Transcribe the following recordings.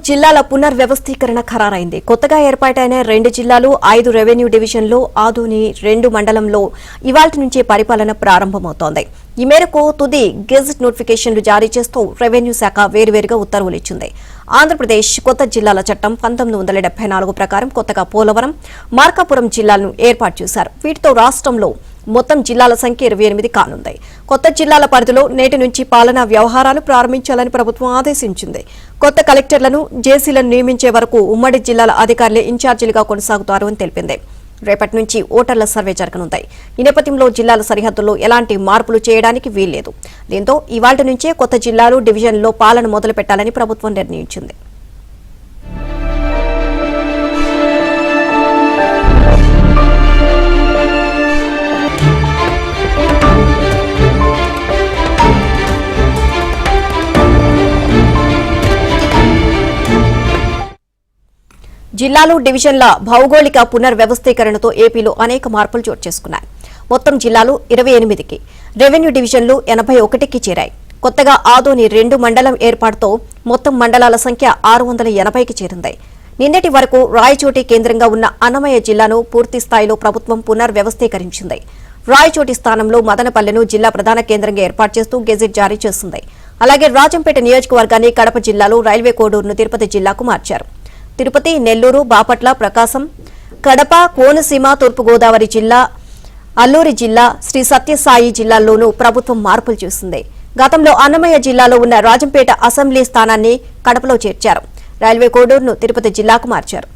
జిల్లాల పునర్వ్యవస్థీకరణ ఖరారైంది. కొత్తగా ఏర్పాటైన 2 జిల్లాలు 5 రెవెన్యూ డివిజన్లు ఆదోని 2 మండలంలో ఇవాల్టి నుంచే పరిపాలన ప్రారంభమవుతోంది. ఈ మేరకు తుది గెజెట్ నోటిఫికేషన్లు జారీ చేస్తూ రెవెన్యూ శాఖ వేర్వేరుగా ఉత్తర్వులు ఇచ్చింది. ఆంధ్రప్రదేశ్ కొత్త జిల్లాల చట్టం 1974 ప్రకారం కొత్తగా పోలవరం, మార్కాపురం జిల్లాలను ఏర్పాటు చేశారు. వీటితో రాష్ట్రంలో మొత్తం జిల్లాల సంఖ్య 28 కానుంది. కొత్త జిల్లాల పరిధిలో నేటి నుంచి పాలనా వ్యవహారాలు ప్రారంభించాలని ప్రభుత్వం ఆదేశించింది. కొత్త కలెక్టర్లను, జేసీలను నియమించే వరకు ఉమ్మడి జిల్లాల అధికారులే ఇన్ఛార్జీలుగా కొనసాగుతారు అని తెలిపింది. రేపటి నుంచి ఓటర్ల సర్వే జరగనుంది. ఈ నేపథ్యంలో జిల్లాల సరిహద్దుల్లో ఎలాంటి మార్పులు చేయడానికి వీల్లేదు. దీంతో ఇవాళ్టి నుంచే కొత్త జిల్లాలు, డివిజన్లలో పాలన మొదలు పెట్టాలని ప్రభుత్వం నిర్ణయించింది. జిల్లాలు, డివిజన్ల భౌగోళిక పునర్వ్యవస్థీకరణతో ఏపీలో అనేక మార్పులు చోటు చేసుకున్నాయి. మొత్తం జిల్లాలు 28కి, రెవెన్యూ డివిజన్లు 81కి చేరాయి. కొత్తగా ఆదోని 2 మండలం ఏర్పాటుతో మొత్తం మండలాల సంఖ్య 680కి చేరింది. నిన్నటి వరకు రాయచోటి కేంద్రంగా ఉన్న అన్నమయ్య జిల్లాను పూర్తి స్థాయిలో ప్రభుత్వం పునర్వ్యవస్థీకరించింది. రాయచోటి స్థానంలో మదనపల్లెను జిల్లా ప్రధాన కేంద్రంగా ఏర్పాటు చేస్తూ గెజెట్ జారీ చేస్తుంది. అలాగే రాజంపేట నియోజకవర్గాన్ని కడప జిల్లాలో, రైల్వే కోడూరును తిరుపతి జిల్లాకు మార్చారు. తిరుపతి, నెల్లూరు, బాపట్ల, ప్రకాశం, కడప, కోనసీమ, తూర్పుగోదావరి జిల్లా, అల్లూరి జిల్లా, శ్రీ సత్యసాయి జిల్లాల్లోనూ ప్రభుత్వం మార్పులు చేసింది. గతంలో అన్నమయ్య జిల్లాలో ఉన్న రాజంపేట అసెంబ్లీ స్థానాన్ని కడపలో చేర్చారు. రైల్వే కోడూరును తిరుపతి జిల్లాకు మార్చారు.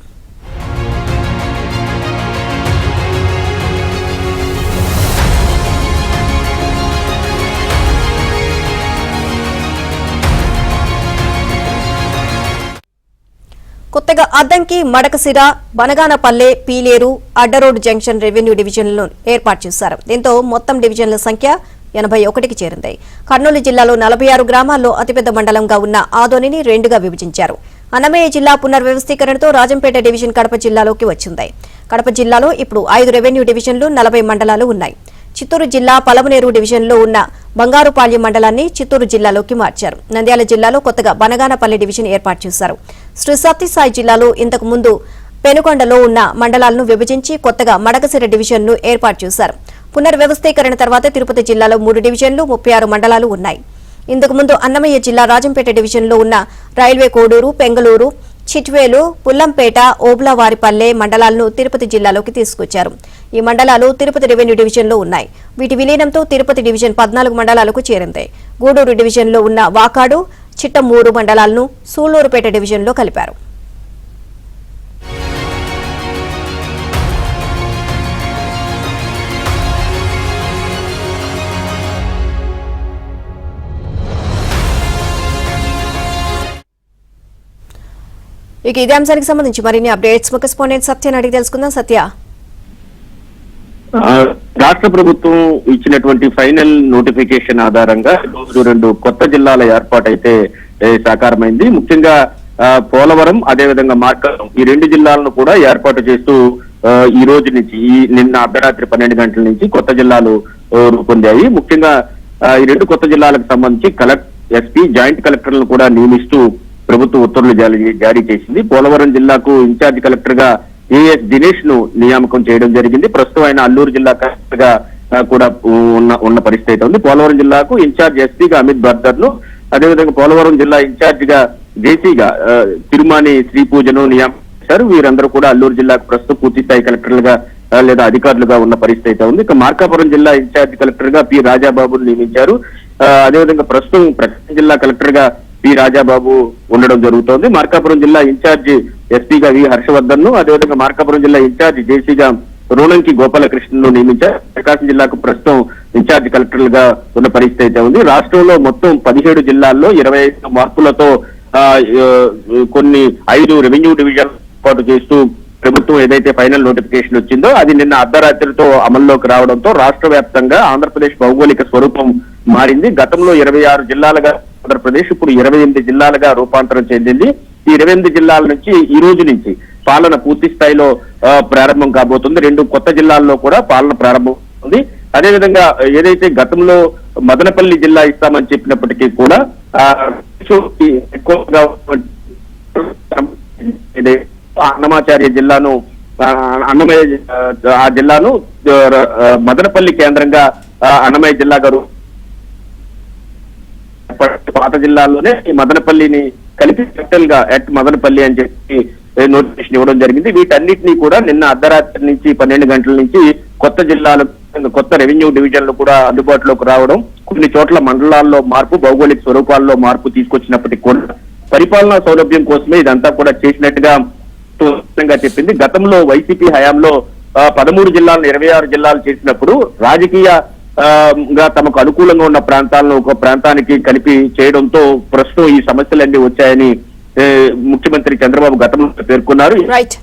కొత్తగా అద్దంకి, మడకసిర, బనగానపల్లె, పీలేరు, అడ్డరోడ్ జంక్షన్ రెవెన్యూ డివిజన్లను ఏర్పాటు చేశారు. దీంతో మొత్తం డివిజన్ల సంఖ్య 81కి చేరింది. కర్నూలు జిల్లాలో 46 గ్రామాల్లో అతిపెద్ద మండలంగా ఉన్న ఆదోనిని 2గా విభజించారు. అన్నమయ్య జిల్లా పునర్వ్యవస్థీకరణతో రాజంపేట డివిజన్ కడప జిల్లాలోకి వచ్చింది. కడప జిల్లాలో ఇప్పుడు 5 రెవెన్యూ డివిజన్లు, 40 మండలాలు ఉన్నాయి. చిత్తూరు జిల్లా పలమనేరు డివిజన్లో ఉన్న బంగారుపాళ్యం మండలాన్ని చిత్తూరు జిల్లాలోకి మార్చారు. నంద్యాల జిల్లాలో కొత్తగా బనగానపల్లి డివిజన్ ఏర్పాటు చేశారు. శ్రీ సత్యసాయి జిల్లాలో ఇంతకు ముందు పెనుకొండలో ఉన్న మండలాలను విభజించి కొత్తగా మడకసిర డివిజన్ను ఏర్పాటు చేశారు. పునర్వ్యవస్థీకరణ తర్వాత తిరుపతి జిల్లాలో 3 డివిజన్లు, 36 మండలాలు ఉన్నాయి. ఇంతకు ముందు అన్నమయ్య జిల్లా రాజంపేట డివిజన్లో ఉన్న రైల్వే కోడూరు, పెంగళూరు, చిట్వేలు, పుల్లంపేట, ఓబ్లావారిపల్లె మండలాలను తిరుపతి జిల్లాలోకి తీసుకొచ్చారు. ఈ మండలాలు తిరుపతి రెవెన్యూ డివిజన్లో ఉన్నాయి. వీటి విలీనంతో తిరుపతి డివిజన్ 14 మండలాలకు చేరింది. గూడూరు డివిజన్లో ఉన్న వాకాడు, చిట్టమూరు మండలాలను సూళ్లూరుపేట డివిజన్లో కలిపారు. ఇక ఇదే అంశానికి సంబంధించి మరిన్ని అప్డేట్స్ మా కరెస్పాండెంట్ సత్యని అడిగి తెలుసుకుందాం. సత్య, రాష్ట్ర ప్రభుత్వం ఇచ్చినటువంటి ఫైనల్ నోటిఫికేషన్ ఆధారంగా 2 కొత్త జిల్లాల ఏర్పాటు అయితే సాకారమైంది. ముఖ్యంగా పోలవరం, అదేవిధంగా మార్కాపురం, ఈ 2 జిల్లాలను కూడా ఏర్పాటు చేస్తూ ఈ రోజు నుంచి, నిన్న అర్ధరాత్రి 12 గంటల నుంచి కొత్త జిల్లాలు రూపొందాయి. ముఖ్యంగా ఈ 2 కొత్త జిల్లాలకు సంబంధించి ఎస్పీ, జాయింట్ కలెక్టర్లను కూడా నియమిస్తూ ప్రభుత్వం ఉత్తర్వులు జారీ చేసింది. పోలవరం జిల్లాకు ఇన్ఛార్జ్ కలెక్టర్ గా ఏఎస్ దినేష్ ను నియామకం చేయడం జరిగింది. ప్రస్తుతం ఆయన అల్లూరు జిల్లా కలెక్టర్ గా కూడా ఉన్న పరిస్థితి ఉంది. పోలవరం జిల్లాకు ఇన్ఛార్జ్ ఎస్పీగా అమిత్ బర్దర్ ను, అదేవిధంగా పోలవరం జిల్లా ఇన్ఛార్జ్ గా జేసీగా తిరుమాని శ్రీ పూజను నియమించారు. వీరందరూ కూడా అల్లూరు జిల్లాకు ప్రస్తుతం పూర్తి స్థాయి కలెక్టర్లుగా లేదా అధికారులుగా ఉన్న పరిస్థితి ఉంది. ఇక మార్కాపురం జిల్లా ఇన్ఛార్జ్ కలెక్టర్ గా పి రాజాబాబును నియమించారు. అదేవిధంగా ప్రస్తుతం ప్రకాశం జిల్లా కలెక్టర్ గా పి రాజాబాబు ఉండడం జరుగుతోంది. మార్కాపురం జిల్లా ఇన్ఛార్జి ఎస్పీగా వి హర్షవర్ధన్ ను, అదేవిధంగా మార్కాపురం జిల్లా ఇన్ఛార్జి జేసీగా రోలంకి గోపాలకృష్ణను నియమించారు. ప్రకాశం జిల్లాకు ప్రస్తుతం ఇన్ఛార్జి కలెక్టర్లుగా ఉన్న పరిస్థితి ఉంది. రాష్ట్రంలో మొత్తం 17 జిల్లాల్లో 25 మార్పులతో కొన్ని 5 రెవెన్యూ డివిజన్ ఏర్పాటు చేస్తూ ప్రభుత్వం ఏదైతే ఫైనల్ నోటిఫికేషన్ వచ్చిందో అది నిన్న అర్ధరాత్రితో అమల్లోకి రావడంతో రాష్ట్ర వ్యాప్తంగా ఆంధ్రప్రదేశ్ భౌగోళిక స్వరూపం మారింది. గతంలో 26 జిల్లాలుగా ఆంధ్రప్రదేశ్ ఇప్పుడు 28 జిల్లాలుగా రూపాంతరం చెందింది. ఈ 28 జిల్లాల నుంచి ఈ రోజు నుంచి పాలన పూర్తి స్థాయిలో ప్రారంభం కాబోతుంది. 2 కొత్త జిల్లాల్లో కూడా పాలన ప్రారంభం అవుతుంది. అదేవిధంగా ఏదైతే గతంలో మదనపల్లి జిల్లా ఇస్తామని చెప్పినప్పటికీ కూడా ఎక్కువగా అన్నమాచార్య జిల్లాను అన్నమయ్య ఆ జిల్లాను మదనపల్లి కేంద్రంగా అన్నమయ్య జిల్లా గారు పాత జిల్లాలోనే ఈ మదనపల్లిని కలిపి క్యాపిటల్ గా ఎట్ మదనపల్లి అని చెప్పి నోటిఫికేషన్ ఇవ్వడం జరిగింది. వీటన్నిటినీ కూడా నిన్న అర్ధరాత్రి నుంచి 12 గంటల నుంచి కొత్త జిల్లాలు, కొత్త రెవెన్యూ డివిజన్లు కూడా అందుబాటులోకి రావడం, కొన్ని చోట్ల మండలాల్లో మార్పు, భౌగోళిక స్వరూపాల్లో మార్పు తీసుకొచ్చినప్పటికీ కూడా పరిపాలనా సౌలభ్యం కోసమే ఇదంతా కూడా చేసినట్టుగా చెప్పింది. గతంలో వైసీపీ హయాంలో 13 జిల్లాలను 26 జిల్లాలు చేసినప్పుడు రాజకీయ గా తమకు అనుకూలంగా ఉన్న ప్రాంతాలను ఒక ప్రాంతానికి కలిపి చేయడంతో ప్రస్తుతం ఈ సమస్యలన్నీ వచ్చాయని ముఖ్యమంత్రి చంద్రబాబు గతంలో పేర్కొన్నారు. రైట్.